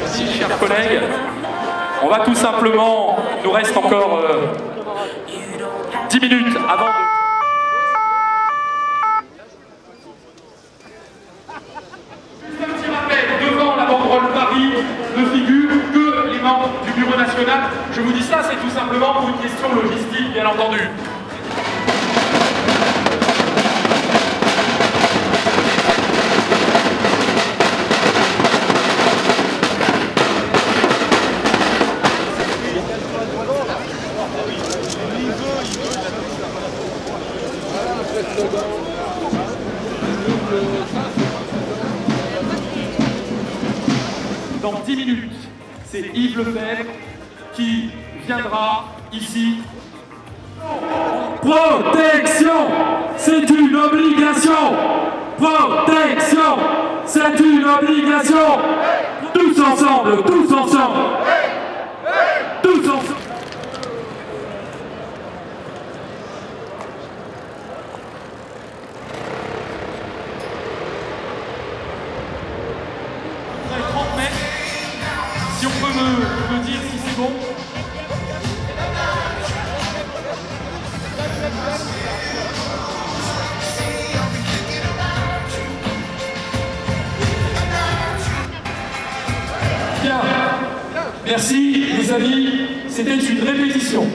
Merci, chers collègues. On va tout simplement, il nous reste encore 10 minutes avant de... Un petit rappel, devant la banderole Paris ne figurent que les membres du Bureau national. Je vous dis ça, c'est tout simplement pour une question logistique, bien entendu. Dans 10 minutes, c'est Yves Lefebvre qui viendra ici. Protection, c'est une obligation. Protection, c'est une obligation. Tous ensemble, tous ensemble. Tous ensemble. Si on peut me dire si c'est bon. Bien. Merci les amis, c'était une répétition.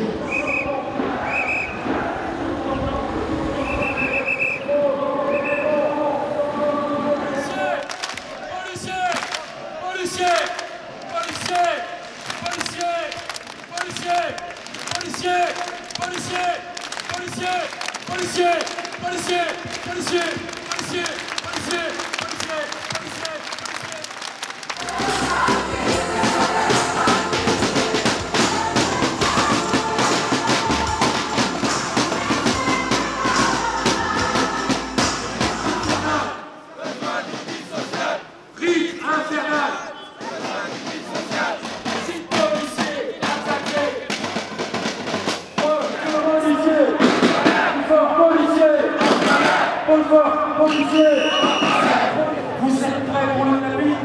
Vous êtes prêts pour le tapis?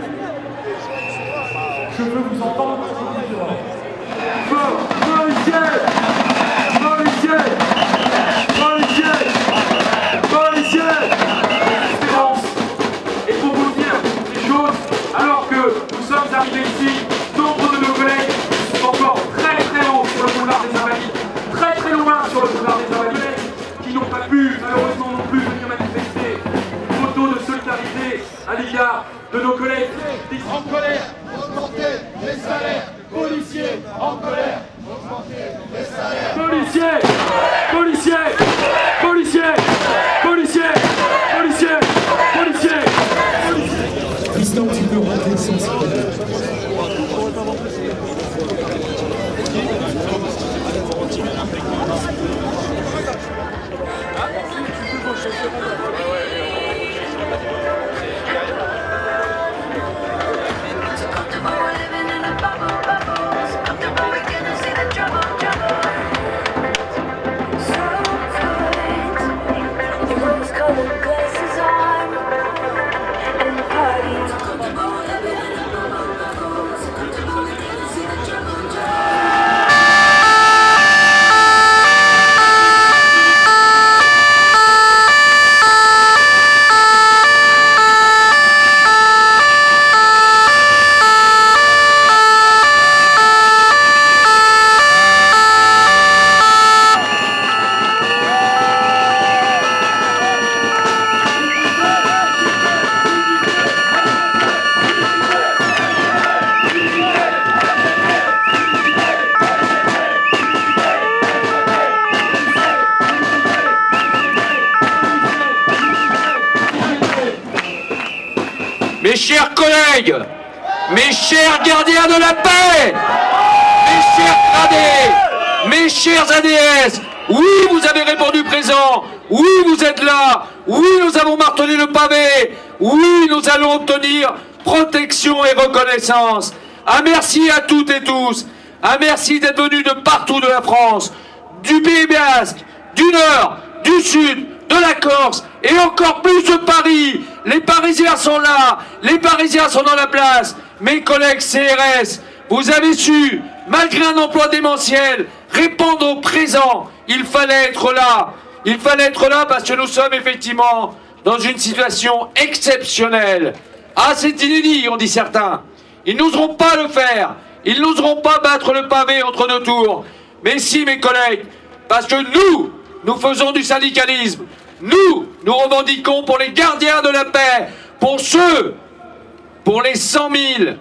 Je veux vous entendre. Policiers! Policiers! Policiers! Policiers! Espérance! Et pour vous dire des choses, alors que nous sommes arrivés ici, nombre de nos collègues sont encore très très haut sur le boulevard des Invalides, très très loin sur le boulevard des Invalides, qui n'ont pas pu, malheureusement non plus, venir manifester. De solidarité à l'égard de nos collègues en colère. Augmenter les salaires, policiers en colère. Augmenter les salaires. Policiers, policiers, policiers, policiers, policiers, policiers. Tristan, tu peux rentrer sans ça. Mes chers collègues, mes chers gardiens de la paix, mes chers gradés, mes chers ADS, oui, vous avez répondu présent, oui, vous êtes là, oui, nous avons martelé le pavé, oui, nous allons obtenir protection et reconnaissance. Un merci à toutes et tous, un merci d'être venus de partout de la France, du Pays Basque, du Nord, du Sud, de la Corse et encore plus de Paris. Les Parisiens sont là, les Parisiens sont dans la place. Mes collègues CRS, vous avez su, malgré un emploi démentiel, répondre au présent. Il fallait être là. Il fallait être là parce que nous sommes effectivement dans une situation exceptionnelle. Ah, c'est inédit, ont dit certains. Ils n'oseront pas le faire. Ils n'oseront pas battre le pavé entre deux tours. Mais si, mes collègues, parce que nous faisons du syndicalisme. Nous revendiquons pour les gardiens de la paix, pour ceux, pour les 100 000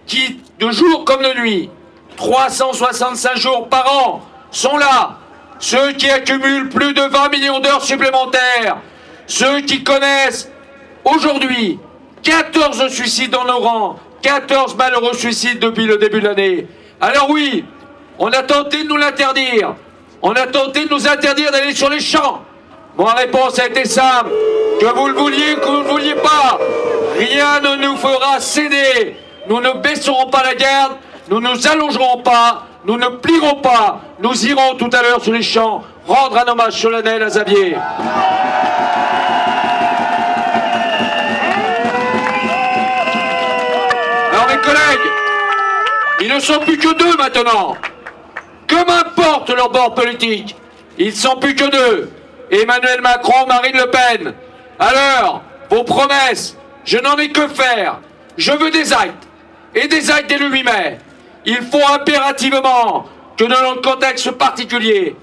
qui, de jour comme de nuit, 365 jours par an, sont là. Ceux qui accumulent plus de 20 millions d'heures supplémentaires. Ceux qui connaissent aujourd'hui 14 suicides dans nos rangs, 14 malheureux suicides depuis le début de l'année. Alors oui, on a tenté de nous l'interdire. On a tenté de nous interdire d'aller sur les champs. Ma réponse a été simple. Que vous le vouliez, que vous ne le vouliez pas, rien ne nous fera céder. Nous ne baisserons pas la garde, nous ne nous allongerons pas, nous ne plierons pas. Nous irons tout à l'heure sur les champs rendre un hommage solennel à Xavier. Alors mes collègues, ils ne sont plus que deux maintenant. Que m'importe leur bord politique, ils ne sont plus que deux. Emmanuel Macron, Marine Le Pen. Alors, vos promesses, je n'en ai que faire. Je veux des actes. Et des actes dès le 8 mai. Il faut impérativement que dans notre contexte particulier,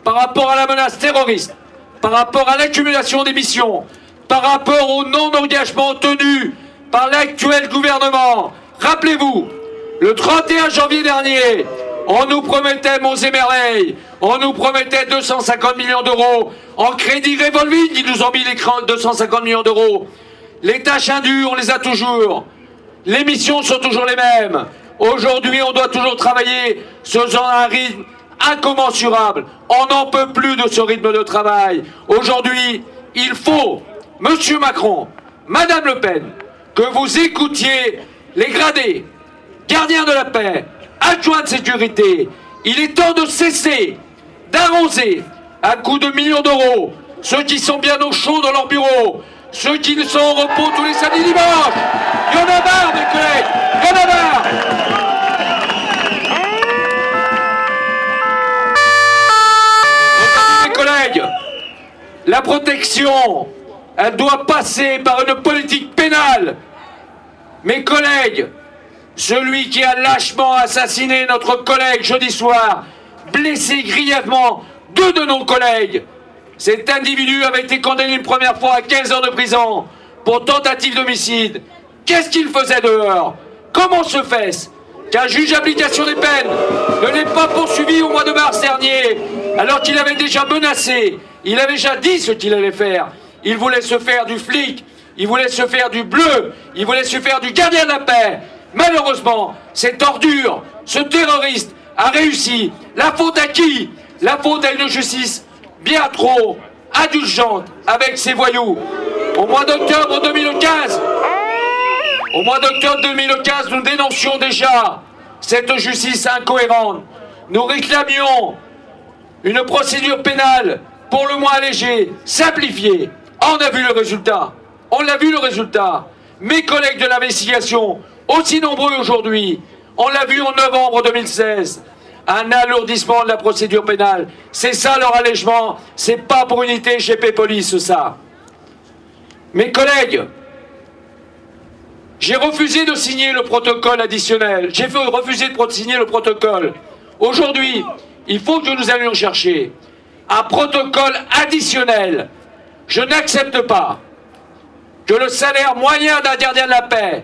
par rapport à la menace terroriste, par rapport à l'accumulation des missions, par rapport au non-engagement tenu par l'actuel gouvernement, rappelez-vous, le 31 janvier dernier, on nous promettait monts et merveilles, on nous promettait 250 millions d'euros en crédit revolving, ils nous ont mis les 250 millions d'euros. Les tâches indues, on les a toujours. Les missions sont toujours les mêmes. Aujourd'hui, on doit toujours travailler selon un rythme incommensurable. On n'en peut plus de ce rythme de travail. Aujourd'hui, il faut, Monsieur Macron, Madame Le Pen, que vous écoutiez les gradés, gardiens de la paix, adjoints de sécurité. Il est temps de cesser d'arroser à coups de millions d'euros ceux qui sont bien au chaud dans leur bureau, ceux qui sont au repos tous les samedis et dimanches. Il y en a marre, mes collègues, il y en a marre. Mes collègues, la protection, elle doit passer par une politique pénale. Mes collègues, celui qui a lâchement assassiné notre collègue jeudi soir, blessé grièvement deux de nos collègues. Cet individu avait été condamné une première fois à 15 ans de prison pour tentative d'homicide. Qu'est-ce qu'il faisait dehors? Comment se fait-ce qu'un juge d'application des peines ne l'ait pas poursuivi au mois de mars dernier, alors qu'il avait déjà menacé, il avait déjà dit ce qu'il allait faire. Il voulait se faire du flic, il voulait se faire du bleu, il voulait se faire du gardien de la paix. Malheureusement, cette ordure, ce terroriste a réussi. La faute à qui? La faute à une justice bien trop indulgente avec ces voyous. Au mois d'octobre 2015, nous dénoncions déjà cette justice incohérente. Nous réclamions une procédure pénale pour le moins allégée, simplifiée. On a vu le résultat. On l'a vu le résultat. Mes collègues de l'investigation, aussi nombreux aujourd'hui, on l'a vu en novembre 2016. Un alourdissement de la procédure pénale. C'est ça leur allègement. C'est pas pour unité GP Police, ça. Mes collègues, j'ai refusé de signer le protocole additionnel. J'ai refusé de signer le protocole. Aujourd'hui, il faut que nous allions chercher un protocole additionnel. Je n'accepte pas que le salaire moyen d'un gardien de la paix,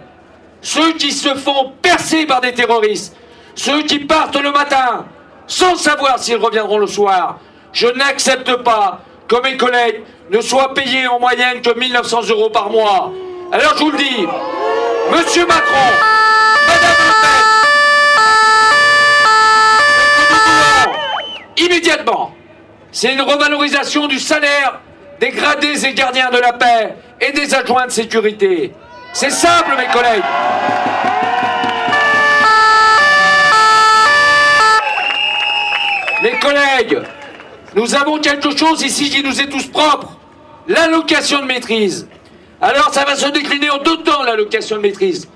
ceux qui se font percer par des terroristes, ceux qui partent le matin sans savoir s'ils reviendront le soir, je n'accepte pas que mes collègues ne soient payés en moyenne que 1 900 € par mois. Alors je vous le dis, Monsieur Macron, Madame Le Pen, immédiatement, c'est une revalorisation du salaire des gradés et gardiens de la paix et des adjoints de sécurité. C'est simple, mes collègues. Mes collègues, nous avons quelque chose ici qui nous est tous propre. l'allocation de maîtrise. Alors ça va se décliner en 2 temps, l'allocation de maîtrise.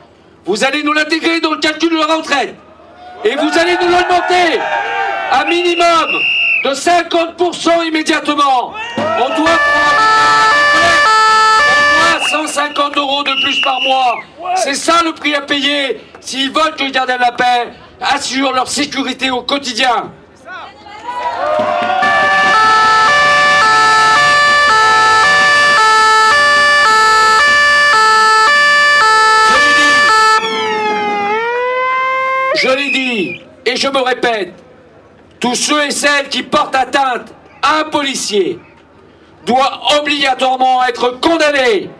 Vous allez nous l'intégrer dans le calcul de la retraite. Et vous allez nous l'augmenter à minimum de 50% immédiatement. On doit prendre 150 € de plus par mois. C'est ça le prix à payer s'ils veulent que les gardiens de la paix assurent leur sécurité au quotidien. Je l'ai dit, et je me répète, tous ceux et celles qui portent atteinte à un policier doivent obligatoirement être condamnés.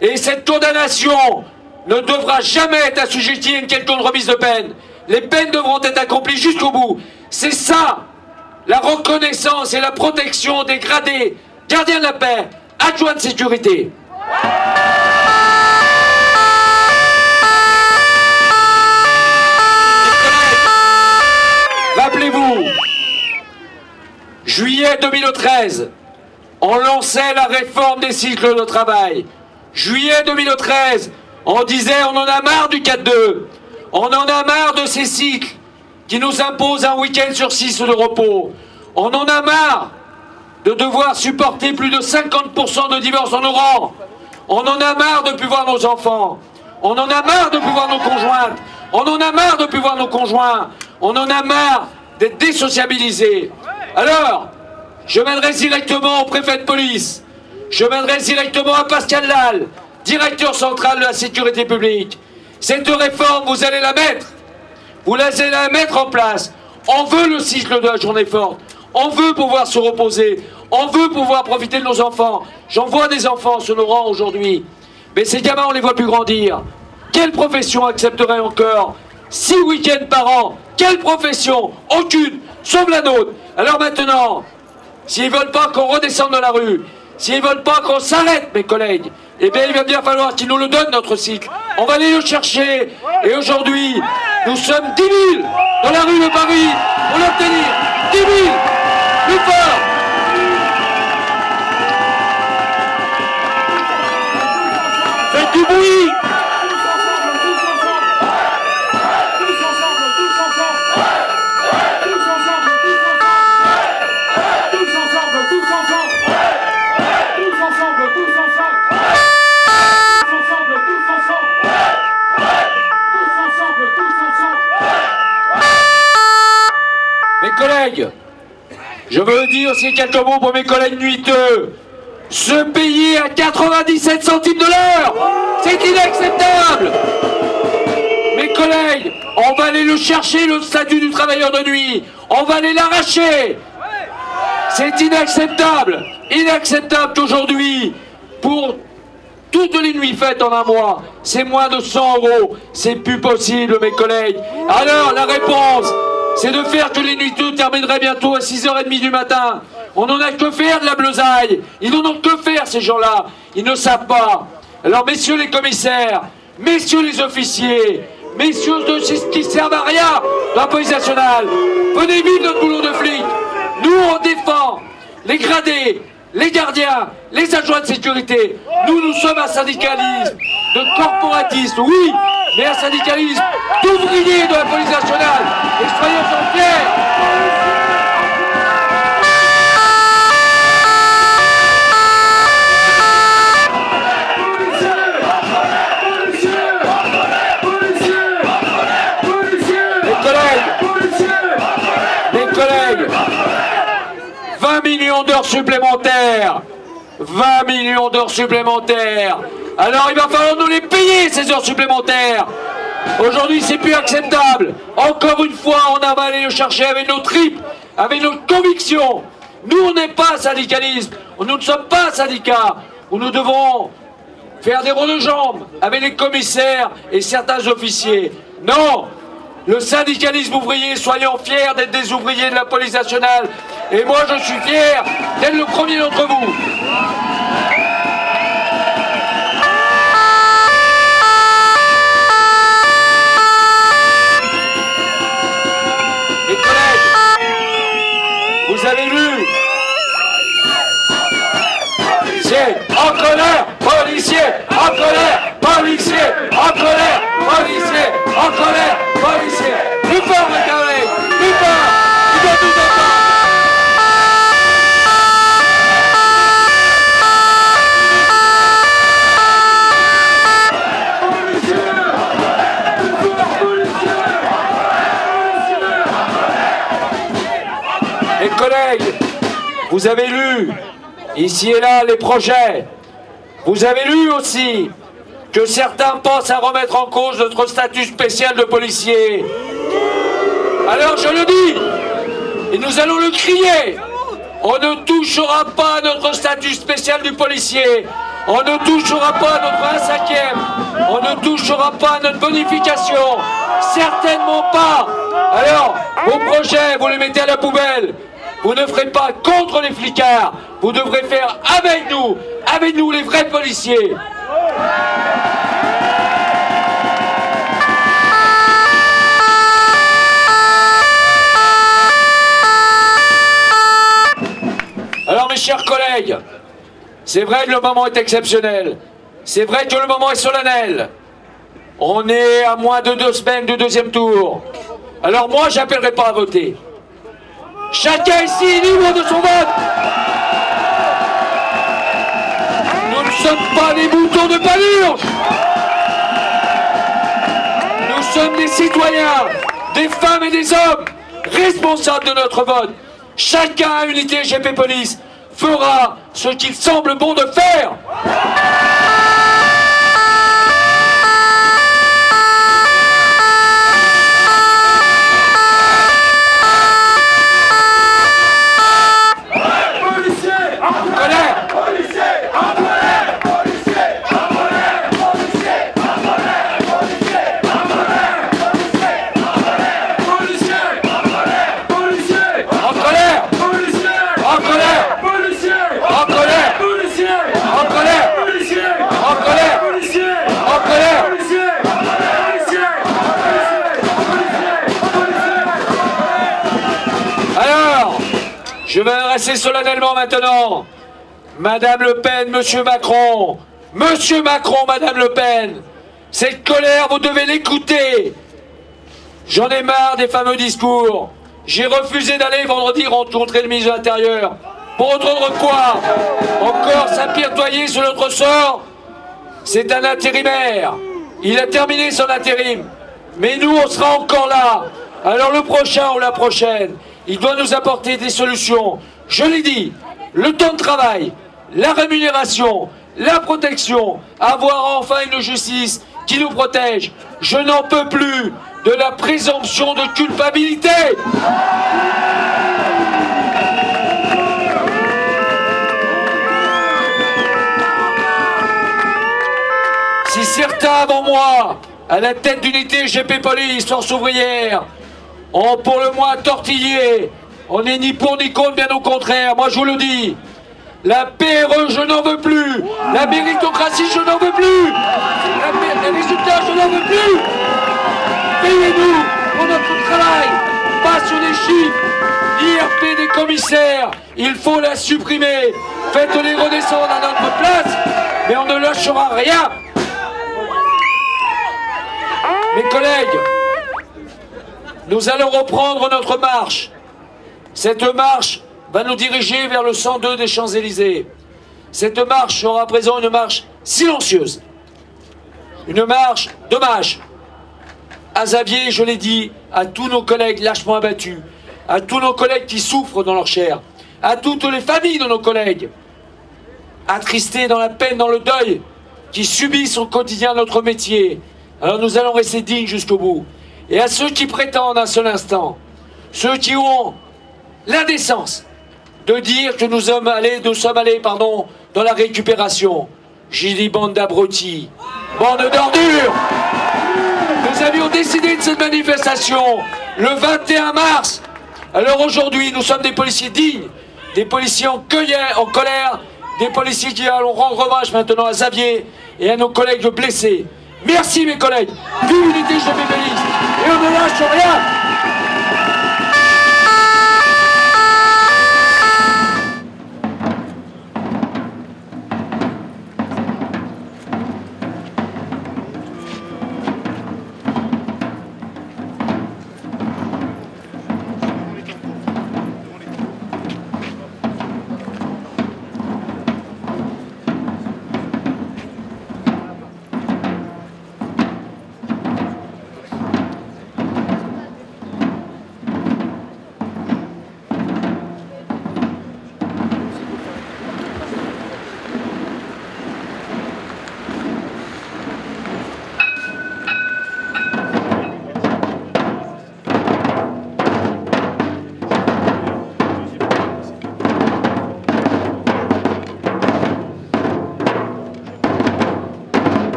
Et cette condamnation ne devra jamais être assujettie à une quelconque remise de peine. Les peines devront être accomplies jusqu'au bout. C'est ça, la reconnaissance et la protection des gradés, gardiens de la paix, adjoints de sécurité. Rappelez-vous, juillet 2013, on lançait la réforme des cycles de travail. Juillet 2013, on disait on en a marre du 4-2, on en a marre de ces cycles qui nous imposent un week-end sur 6 de repos. On en a marre de devoir supporter plus de 50% de divorces en nos rangs. On en a marre de ne plus voir nos enfants. On en a marre de ne plus voir nos conjointes. On en a marre de ne plus voir nos conjoints. On en a marre d'être désociabilisés. Alors, je m'adresse directement au préfet de police. Je m'adresse directement à Pascal Lal, directeur central de la sécurité publique. Cette réforme, vous allez la mettre. Vous allez la mettre en place. On veut le cycle de la journée forte. On veut pouvoir se reposer. On veut pouvoir profiter de nos enfants. J'en vois des enfants sur nos rangs aujourd'hui. Mais ces gamins, on ne les voit plus grandir. Quelle profession accepterait encore 6 week-ends par an? Quelle profession? Aucune, sauf la nôtre. Alors maintenant, s'ils ne veulent pas qu'on redescende dans la rue, s'ils ne veulent pas qu'on s'arrête, mes collègues, eh bien il va bien falloir qu'ils nous le donnent, notre cycle. On va aller le chercher. Et aujourd'hui, nous sommes 10 000 dans la rue de Paris pour l'obtenir. 10 000, plus fort. Faites du bruit. Collègues, je veux dire aussi quelques mots pour mes collègues nuiteux. Se payer à 97 centimes de l'heure, c'est inacceptable. Mes collègues, on va aller le chercher, le statut du travailleur de nuit. On va aller l'arracher. C'est inacceptable. Inacceptable qu'aujourd'hui, pour toutes les nuits faites en un mois, c'est moins de 100 €. C'est plus possible, mes collègues. Alors, la réponse, c'est de faire que les nuiteux termineraient bientôt à 6h30 du matin. On n'en a que faire de la bleusaille. Ils n'en ont que faire, ces gens-là. Ils ne savent pas. Alors, messieurs les commissaires, messieurs les officiers, messieurs qui servent à rien dans la police nationale, venez vivre notre boulot de flic. Nous, on défend les gradés, les gardiens, les adjoints de sécurité. Nous sommes un syndicalisme de corporatistes, oui, mais un syndicalisme d'ouvriers de la police nationale. Et soyons-en fiers. Mes collègues, 20 millions d'heures supplémentaires. 20 millions d'heures supplémentaires. Alors il va falloir nous les payer, ces heures supplémentaires. Aujourd'hui, c'est plus acceptable. Encore une fois, on va aller le chercher avec nos tripes, avec nos convictions. Nous, on n'est pas syndicalisme. Nous ne sommes pas syndicats où nous devons faire des ronds de jambes avec les commissaires et certains officiers. Non, le syndicalisme ouvrier, soyons fiers d'être des ouvriers de la police nationale. Et moi, je suis fier d'être le premier d'entre vous. Mes collègues, vous avez vu, collègues, vous avez lu, ici et là, les projets. Vous avez lu aussi que certains pensent à remettre en cause notre statut spécial de policier. Alors je le dis, et nous allons le crier, on ne touchera pas à notre statut spécial du policier, on ne touchera pas à notre 1/5e, on ne touchera pas à notre bonification, certainement pas. Alors, vos projets, vous les mettez à la poubelle. Vous ne ferez pas contre les flicards, vous devrez faire avec nous les vrais policiers. Alors mes chers collègues, c'est vrai que le moment est exceptionnel, c'est vrai que le moment est solennel. On est à moins de 2 semaines du deuxième tour. Alors moi, j'appellerai pas à voter. Chacun ici est libre de son vote. Nous ne sommes pas des boutons de palurge. Nous sommes des citoyens, des femmes et des hommes responsables de notre vote. Chacun à unité GP Police fera ce qu'il semble bon de faire. Je vais adresser solennellement maintenant Madame Le Pen, Monsieur Macron, Madame Le Pen, cette colère, vous devez l'écouter. J'en ai marre des fameux discours. J'ai refusé d'aller vendredi rencontrer le ministre de l'Intérieur. Pour entendre quoi? Encore s'apitoyer sur notre sort? C'est un intérimaire. Il a terminé son intérim. Mais nous, on sera encore là. Alors le prochain ou la prochaine, il doit nous apporter des solutions. Je l'ai dit, le temps de travail, la rémunération, la protection, avoir enfin une justice qui nous protège. Je n'en peux plus de la présomption de culpabilité. Si certains avant moi, à la tête d'unité GP Police, force ouvrière, ont pour le moins tortillé, on n'est ni pour ni contre, bien au contraire, moi je vous le dis, la PRE je n'en veux plus, la méritocratie je n'en veux plus, les résultats je n'en veux plus, payez-nous pour notre travail, pas sur les chiffres, l'IRP des commissaires, il faut la supprimer, faites-les redescendre à notre place, mais on ne lâchera rien. Mes collègues, nous allons reprendre notre marche. Cette marche va nous diriger vers le 102 des Champs-Élysées. Cette marche sera à présent une marche silencieuse. Une marche d'hommage à Xavier, je l'ai dit, à tous nos collègues lâchement abattus, à tous nos collègues qui souffrent dans leur chair, à toutes les familles de nos collègues, attristés dans la peine, dans le deuil, qui subissent au quotidien notre métier. Alors nous allons rester dignes jusqu'au bout. Et à ceux qui prétendent un seul instant, ceux qui ont l'indécence de dire que nous sommes allés dans la récupération. J'ai dit bande d'abrutis, bande d'ordures. Nous avions décidé de cette manifestation le 21 mars. Alors aujourd'hui, nous sommes des policiers dignes, des policiers en colère, des policiers qui allons rendre hommage maintenant à Xavier et à nos collègues blessés. Merci mes collègues, vive l'unité GP Police, et on ne lâche rien.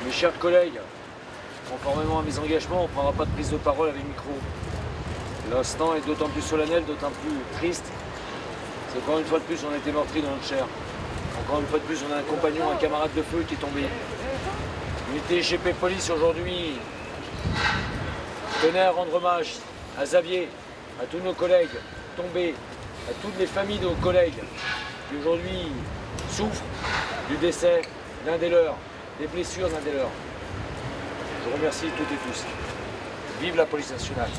Mes chers collègues, conformément à mes engagements, on ne prendra pas de prise de parole avec micro. L'instant est d'autant plus solennel, d'autant plus triste. C'est encore une fois de plus, on a été meurtris dans notre chair. Encore une fois de plus, on a un compagnon, un camarade de feu qui est tombé. L'unité GP Police aujourd'hui tenait à rendre hommage à Xavier, à tous nos collègues tombés, à toutes les familles de nos collègues qui aujourd'hui souffrent du décès d'un des leurs, des blessures d'un des leurs. Je vous remercie toutes et tous. Vive la police nationale.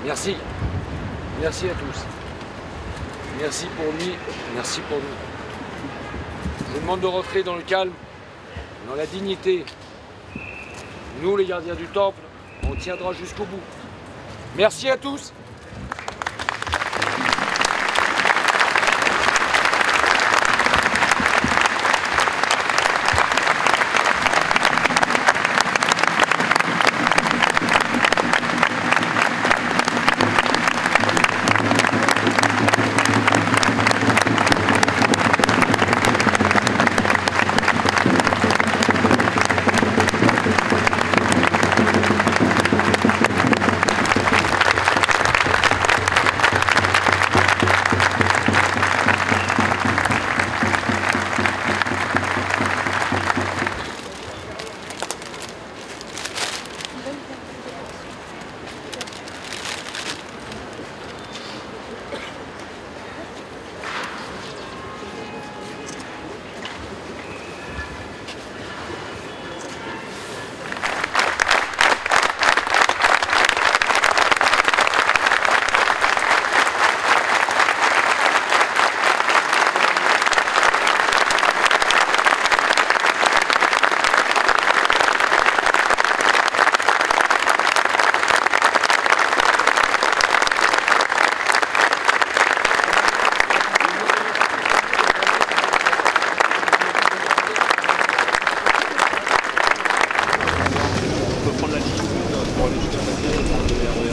Merci. Merci à tous. Merci pour lui, merci pour nous. Je vous demande de rentrer dans le calme, dans la dignité. Nous, les gardiens du temple, on tiendra jusqu'au bout. Merci à tous. Prendre la ligne pour aller jusqu'à la